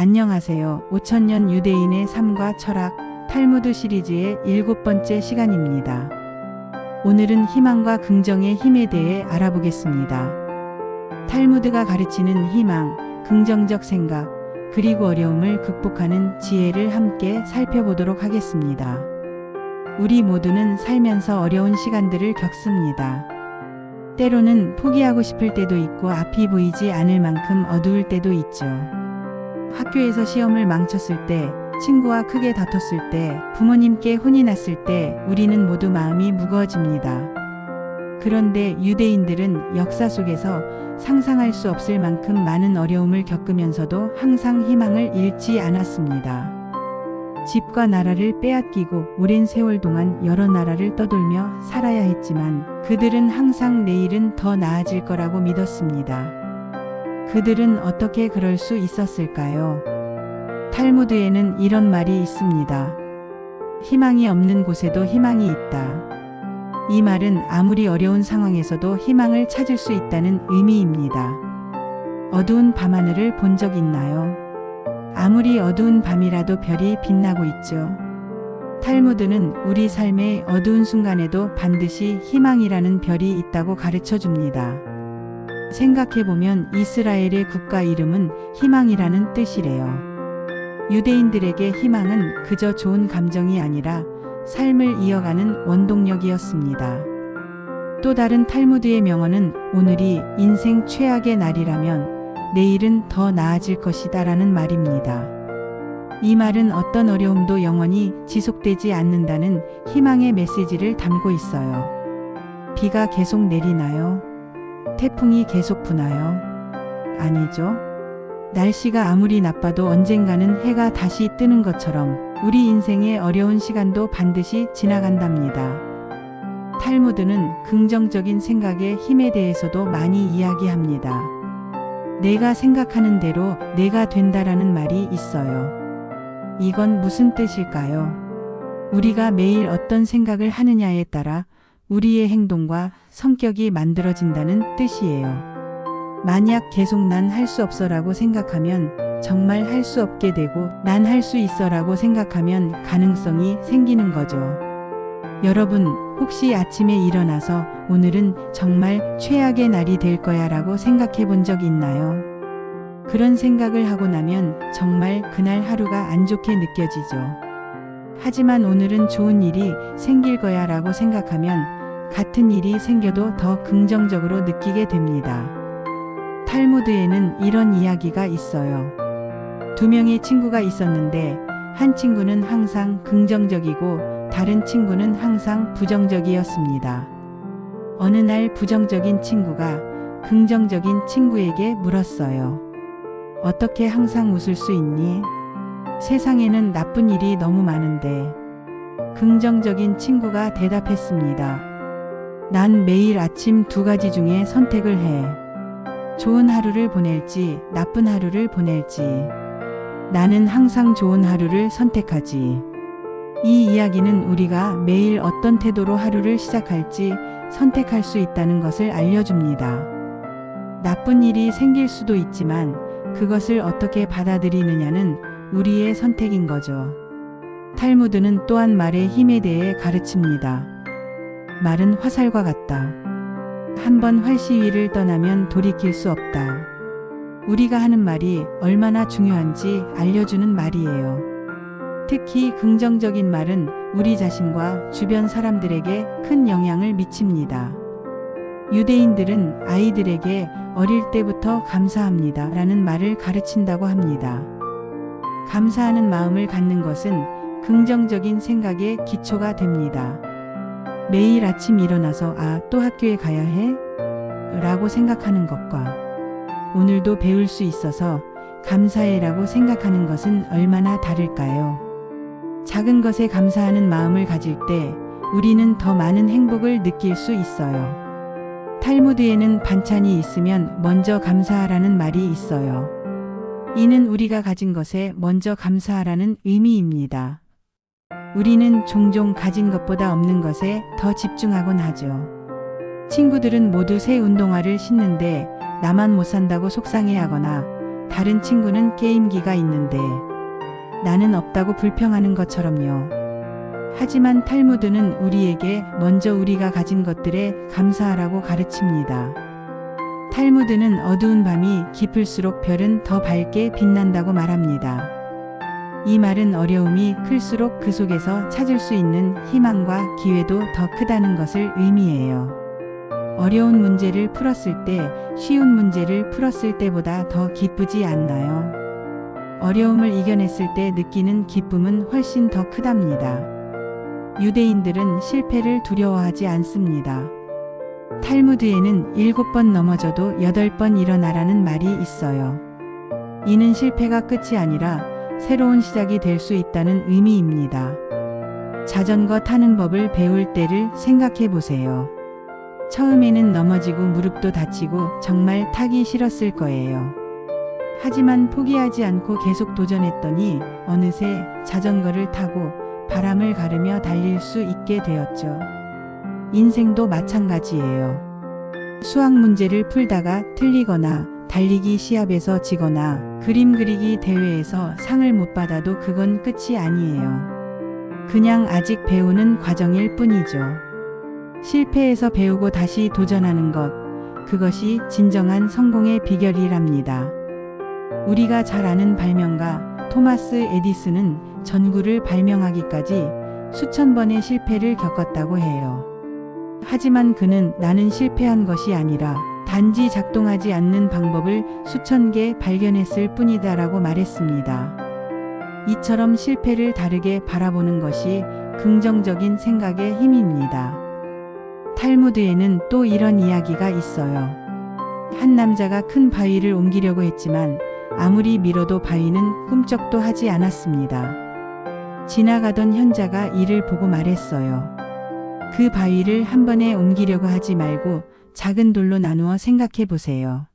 안녕하세요. 5000년 유대인의 삶과 철학 탈무드 시리즈의 7번째 시간입니다. 오늘은 희망과 긍정의 힘에 대해 알아보겠습니다. 탈무드가 가르치는 희망, 긍정적 생각, 그리고 어려움을 극복하는 지혜를 함께 살펴보도록 하겠습니다. 우리 모두는 살면서 어려운 시간들을 겪습니다. 때로는 포기하고 싶을 때도 있고 앞이 보이지 않을 만큼 어두울 때도 있죠. 학교에서 시험을 망쳤을 때, 친구와 크게 다퉜을 때, 부모님께 혼이 났을 때 우리는 모두 마음이 무거워집니다. 그런데 유대인들은 역사 속에서 상상할 수 없을 만큼 많은 어려움을 겪으면서도 항상 희망을 잃지 않았습니다. 집과 나라를 빼앗기고 오랜 세월 동안 여러 나라를 떠돌며 살아야 했지만 그들은 항상 내일은 더 나아질 거라고 믿었습니다. 그들은 어떻게 그럴 수 있었을까요? 탈무드에는 이런 말이 있습니다. 희망이 없는 곳에도 희망이 있다. 이 말은 아무리 어려운 상황에서도 희망을 찾을 수 있다는 의미입니다. 어두운 밤하늘을 본 적 있나요? 아무리 어두운 밤이라도 별이 빛나고 있죠. 탈무드는 우리 삶의 어두운 순간에도 반드시 희망이라는 별이 있다고 가르쳐 줍니다. 생각해보면 이스라엘의 국가 이름은 희망이라는 뜻이래요. 유대인들에게 희망은 그저 좋은 감정이 아니라 삶을 이어가는 원동력이었습니다. 또 다른 탈무드의 명언은 오늘이 인생 최악의 날이라면 내일은 더 나아질 것이다 라는 말입니다. 이 말은 어떤 어려움도 영원히 지속되지 않는다는 희망의 메시지를 담고 있어요. 비가 계속 내리나요? 태풍이 계속 부나요? 아니죠. 날씨가 아무리 나빠도 언젠가는 해가 다시 뜨는 것처럼 우리 인생의 어려운 시간도 반드시 지나간답니다. 탈무드는 긍정적인 생각의 힘에 대해서도 많이 이야기합니다. 내가 생각하는 대로 내가 된다라는 말이 있어요. 이건 무슨 뜻일까요? 우리가 매일 어떤 생각을 하느냐에 따라 우리의 행동과 성격이 만들어진다는 뜻이에요. 만약 계속 난 할 수 없어라고 생각하면 정말 할 수 없게 되고 난 할 수 있어라고 생각하면 가능성이 생기는 거죠. 여러분, 혹시 아침에 일어나서 오늘은 정말 최악의 날이 될 거야 라고 생각해 본 적 있나요? 그런 생각을 하고 나면 정말 그날 하루가 안 좋게 느껴지죠. 하지만 오늘은 좋은 일이 생길 거야 라고 생각하면 같은 일이 생겨도 더 긍정적으로 느끼게 됩니다. 탈무드에는 이런 이야기가 있어요. 두 명의 친구가 있었는데 한 친구는 항상 긍정적이고 다른 친구는 항상 부정적이었습니다. 어느 날 부정적인 친구가 긍정적인 친구에게 물었어요. 어떻게 항상 웃을 수 있니? 세상에는 나쁜 일이 너무 많은데. 긍정적인 친구가 대답했습니다. 난 매일 아침 2가지 중에 선택을 해. 좋은 하루를 보낼지 나쁜 하루를 보낼지. 나는 항상 좋은 하루를 선택하지. 이 이야기는 우리가 매일 어떤 태도로 하루를 시작할지 선택할 수 있다는 것을 알려줍니다. 나쁜 일이 생길 수도 있지만 그것을 어떻게 받아들이느냐는 우리의 선택인 거죠. 탈무드는 또한 말의 힘에 대해 가르칩니다. 말은 화살과 같다. 한번 활시위를 떠나면 돌이킬 수 없다. 우리가 하는 말이 얼마나 중요한지 알려주는 말이에요. 특히 긍정적인 말은 우리 자신과 주변 사람들에게 큰 영향을 미칩니다. 유대인들은 아이들에게 어릴 때부터 감사합니다 라는 말을 가르친다고 합니다. 감사하는 마음을 갖는 것은 긍정적인 생각의 기초가 됩니다. 매일 아침 일어나서 또 학교에 가야 해? 라고 생각하는 것과 오늘도 배울 수 있어서 감사해 라고 생각하는 것은 얼마나 다를까요? 작은 것에 감사하는 마음을 가질 때 우리는 더 많은 행복을 느낄 수 있어요. 탈무드에는 반찬이 있으면 먼저 감사하라는 말이 있어요. 이는 우리가 가진 것에 먼저 감사하라는 의미입니다. 우리는 종종 가진 것보다 없는 것에 더 집중하곤 하죠. 친구들은 모두 새 운동화를 신는데 나만 못 산다고 속상해하거나 다른 친구는 게임기가 있는데 나는 없다고 불평하는 것처럼요. 하지만 탈무드는 우리에게 먼저 우리가 가진 것들에 감사하라고 가르칩니다. 탈무드는 어두운 밤이 깊을수록 별은 더 밝게 빛난다고 말합니다. 이 말은 어려움이 클수록 그 속에서 찾을 수 있는 희망과 기회도 더 크다는 것을 의미해요. 어려운 문제를 풀었을 때 쉬운 문제를 풀었을 때보다 더 기쁘지 않나요? 어려움을 이겨냈을 때 느끼는 기쁨은 훨씬 더 크답니다. 유대인들은 실패를 두려워하지 않습니다. 탈무드에는 7번 넘어져도 8번 일어나라는 말이 있어요. 이는 실패가 끝이 아니라 새로운 시작이 될 수 있다는 의미입니다. 자전거 타는 법을 배울 때를 생각해 보세요. 처음에는 넘어지고 무릎도 다치고 정말 타기 싫었을 거예요. 하지만 포기하지 않고 계속 도전했더니 어느새 자전거를 타고 바람을 가르며 달릴 수 있게 되었죠. 인생도 마찬가지예요. 수학 문제를 풀다가 틀리거나 달리기 시합에서 지거나 그림 그리기 대회에서 상을 못 받아도 그건 끝이 아니에요. 그냥 아직 배우는 과정일 뿐이죠. 실패해서 배우고 다시 도전하는 것, 그것이 진정한 성공의 비결이랍니다. 우리가 잘 아는 발명가 토마스 에디슨은 전구를 발명하기까지 수천 번의 실패를 겪었다고 해요. 하지만 그는 나는 실패한 것이 아니라 단지 작동하지 않는 방법을 수천 개 발견했을 뿐이다라고 말했습니다. 이처럼 실패를 다르게 바라보는 것이 긍정적인 생각의 힘입니다. 탈무드에는 또 이런 이야기가 있어요. 한 남자가 큰 바위를 옮기려고 했지만 아무리 밀어도 바위는 꿈쩍도 하지 않았습니다. 지나가던 현자가 이를 보고 말했어요. 그 바위를 한 번에 옮기려고 하지 말고 작은 돌로 나누어 생각해 보세요.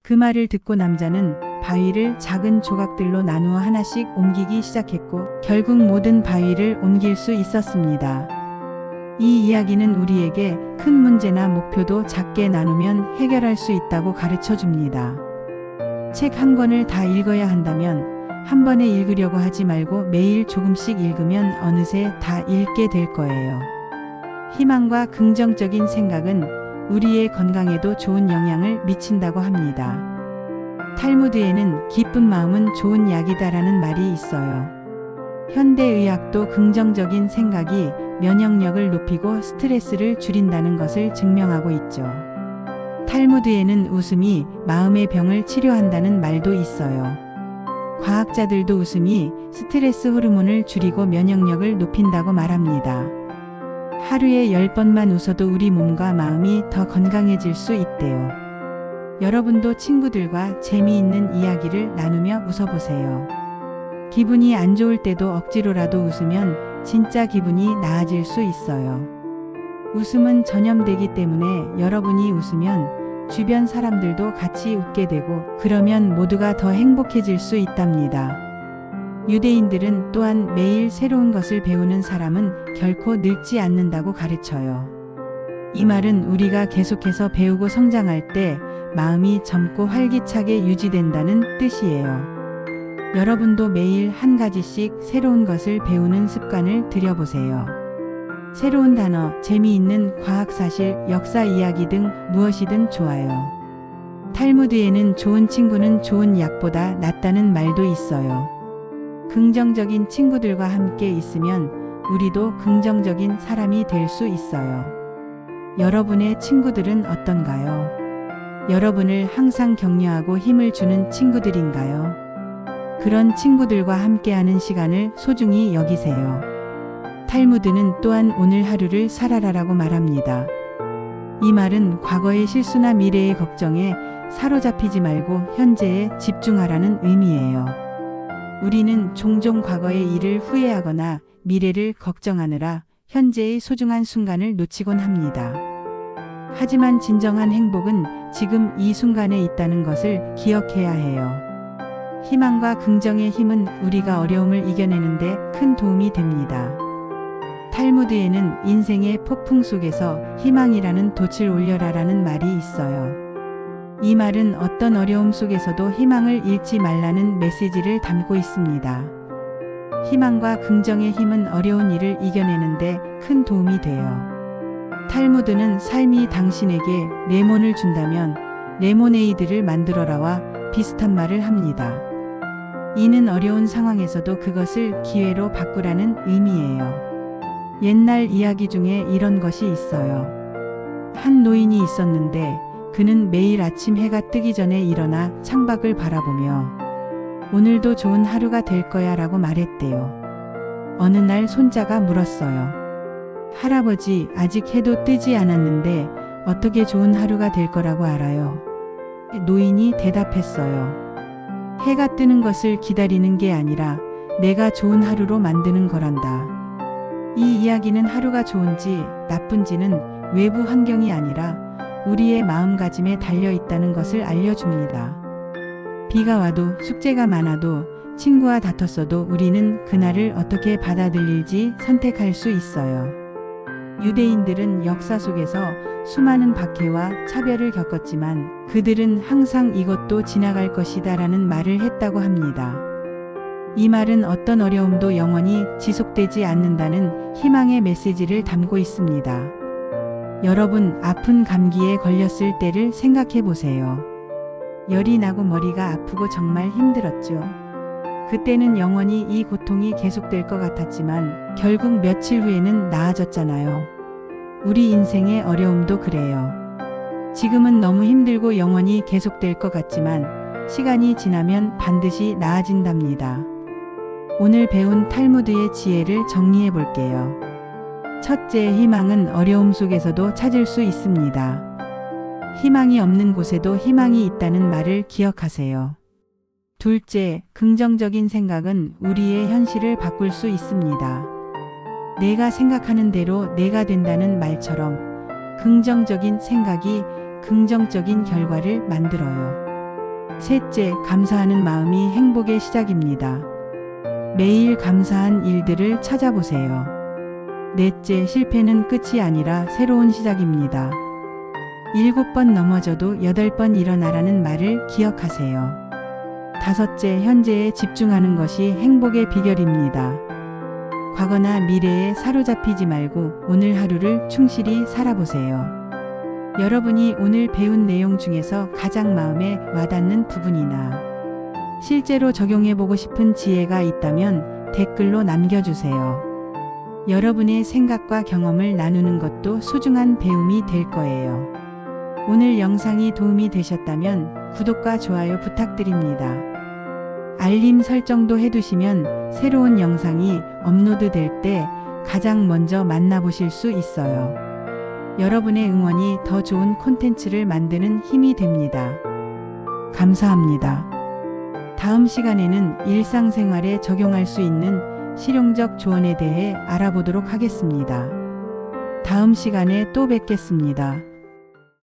그 말을 듣고 남자는 바위를 작은 조각들로 나누어 하나씩 옮기기 시작했고 결국 모든 바위를 옮길 수 있었습니다. 이 이야기는 우리에게 큰 문제나 목표도 작게 나누면 해결할 수 있다고 가르쳐 줍니다. 책 한 권을 다 읽어야 한다면 한 번에 읽으려고 하지 말고 매일 조금씩 읽으면 어느새 다 읽게 될 거예요. 희망과 긍정적인 생각은 우리의 건강에도 좋은 영향을 미친다고 합니다. 탈무드에는 기쁜 마음은 좋은 약이다라는 말이 있어요. 현대의학도 긍정적인 생각이 면역력을 높이고 스트레스를 줄인다는 것을 증명하고 있죠. 탈무드에는 웃음이 마음의 병을 치료한다는 말도 있어요. 과학자들도 웃음이 스트레스 호르몬을 줄이고 면역력을 높인다고 말합니다. 하루에 10번만 웃어도 우리 몸과 마음이 더 건강해질 수 있대요. 여러분도 친구들과 재미있는 이야기를 나누며 웃어보세요. 기분이 안 좋을 때도 억지로라도 웃으면 진짜 기분이 나아질 수 있어요. 웃음은 전염되기 때문에 여러분이 웃으면 주변 사람들도 같이 웃게 되고 그러면 모두가 더 행복해질 수 있답니다. 유대인들은 또한 매일 새로운 것을 배우는 사람은 결코 늙지 않는다고 가르쳐요. 이 말은 우리가 계속해서 배우고 성장할 때 마음이 젊고 활기차게 유지된다는 뜻이에요. 여러분도 매일 한 가지씩 새로운 것을 배우는 습관을 들여보세요. 새로운 단어, 재미있는 과학 사실, 역사 이야기 등 무엇이든 좋아요. 탈무드에는 좋은 친구는 좋은 약보다 낫다는 말도 있어요. 긍정적인 친구들과 함께 있으면 우리도 긍정적인 사람이 될 수 있어요. 여러분의 친구들은 어떤가요? 여러분을 항상 격려하고 힘을 주는 친구들인가요? 그런 친구들과 함께하는 시간을 소중히 여기세요. 탈무드는 또한 오늘 하루를 살아라라고 말합니다. 이 말은 과거의 실수나 미래의 걱정에 사로잡히지 말고 현재에 집중하라는 의미예요. 우리는 종종 과거의 일을 후회하거나 미래를 걱정하느라 현재의 소중한 순간을 놓치곤 합니다. 하지만 진정한 행복은 지금 이 순간에 있다는 것을 기억해야 해요. 희망과 긍정의 힘은 우리가 어려움을 이겨내는데 큰 도움이 됩니다. 탈무드에는 인생의 폭풍 속에서 희망이라는 돛을 올려라라는 말이 있어요. 이 말은 어떤 어려움 속에서도 희망을 잃지 말라는 메시지를 담고 있습니다. 희망과 긍정의 힘은 어려운 일을 이겨내는데 큰 도움이 돼요. 탈무드는 삶이 당신에게 레몬을 준다면 레모네이드를 만들어라와 비슷한 말을 합니다. 이는 어려운 상황에서도 그것을 기회로 바꾸라는 의미예요. 옛날 이야기 중에 이런 것이 있어요. 한 노인이 있었는데 그는 매일 아침 해가 뜨기 전에 일어나 창밖을 바라보며 오늘도 좋은 하루가 될 거야 라고 말했대요. 어느 날 손자가 물었어요. 할아버지, 아직 해도 뜨지 않았는데 어떻게 좋은 하루가 될 거라고 알아요? 노인이 대답했어요. 해가 뜨는 것을 기다리는 게 아니라 내가 좋은 하루로 만드는 거란다. 이 이야기는 하루가 좋은지 나쁜지는 외부 환경이 아니라 우리의 마음가짐에 달려 있다는 것을 알려줍니다. 비가 와도 숙제가 많아도 친구와 다퉜어도 우리는 그날을 어떻게 받아들일지 선택할 수 있어요. 유대인들은 역사 속에서 수많은 박해와 차별을 겪었지만 그들은 항상 이것도 지나갈 것이다 라는 말을 했다고 합니다. 이 말은 어떤 어려움도 영원히 지속되지 않는다는 희망의 메시지를 담고 있습니다. 여러분, 아픈 감기에 걸렸을 때를 생각해 보세요. 열이 나고 머리가 아프고 정말 힘들었죠. 그때는 영원히 이 고통이 계속될 것 같았지만 결국 며칠 후에는 나아졌잖아요. 우리 인생의 어려움도 그래요. 지금은 너무 힘들고 영원히 계속될 것 같지만 시간이 지나면 반드시 나아진답니다. 오늘 배운 탈무드의 지혜를 정리해 볼게요. 첫째, 희망은 어려움 속에서도 찾을 수 있습니다. 희망이 없는 곳에도 희망이 있다는 말을 기억하세요. 둘째, 긍정적인 생각은 우리의 현실을 바꿀 수 있습니다. 내가 생각하는 대로 내가 된다는 말처럼 긍정적인 생각이 긍정적인 결과를 만들어요. 셋째, 감사하는 마음이 행복의 시작입니다. 매일 감사한 일들을 찾아보세요. 넷째, 실패는 끝이 아니라 새로운 시작입니다. 7번 넘어져도 8번 일어나라는 말을 기억하세요. 다섯째, 현재에 집중하는 것이 행복의 비결입니다. 과거나 미래에 사로잡히지 말고 오늘 하루를 충실히 살아보세요. 여러분이 오늘 배운 내용 중에서 가장 마음에 와닿는 부분이나 실제로 적용해보고 싶은 지혜가 있다면 댓글로 남겨주세요. 여러분의 생각과 경험을 나누는 것도 소중한 배움이 될 거예요. 오늘 영상이 도움이 되셨다면 구독과 좋아요 부탁드립니다. 알림 설정도 해두시면 새로운 영상이 업로드될 때 가장 먼저 만나보실 수 있어요. 여러분의 응원이 더 좋은 콘텐츠를 만드는 힘이 됩니다. 감사합니다. 다음 시간에는 일상생활에 적용할 수 있는 실용적 조언에 대해 알아보도록 하겠습니다. 다음 시간에 또 뵙겠습니다.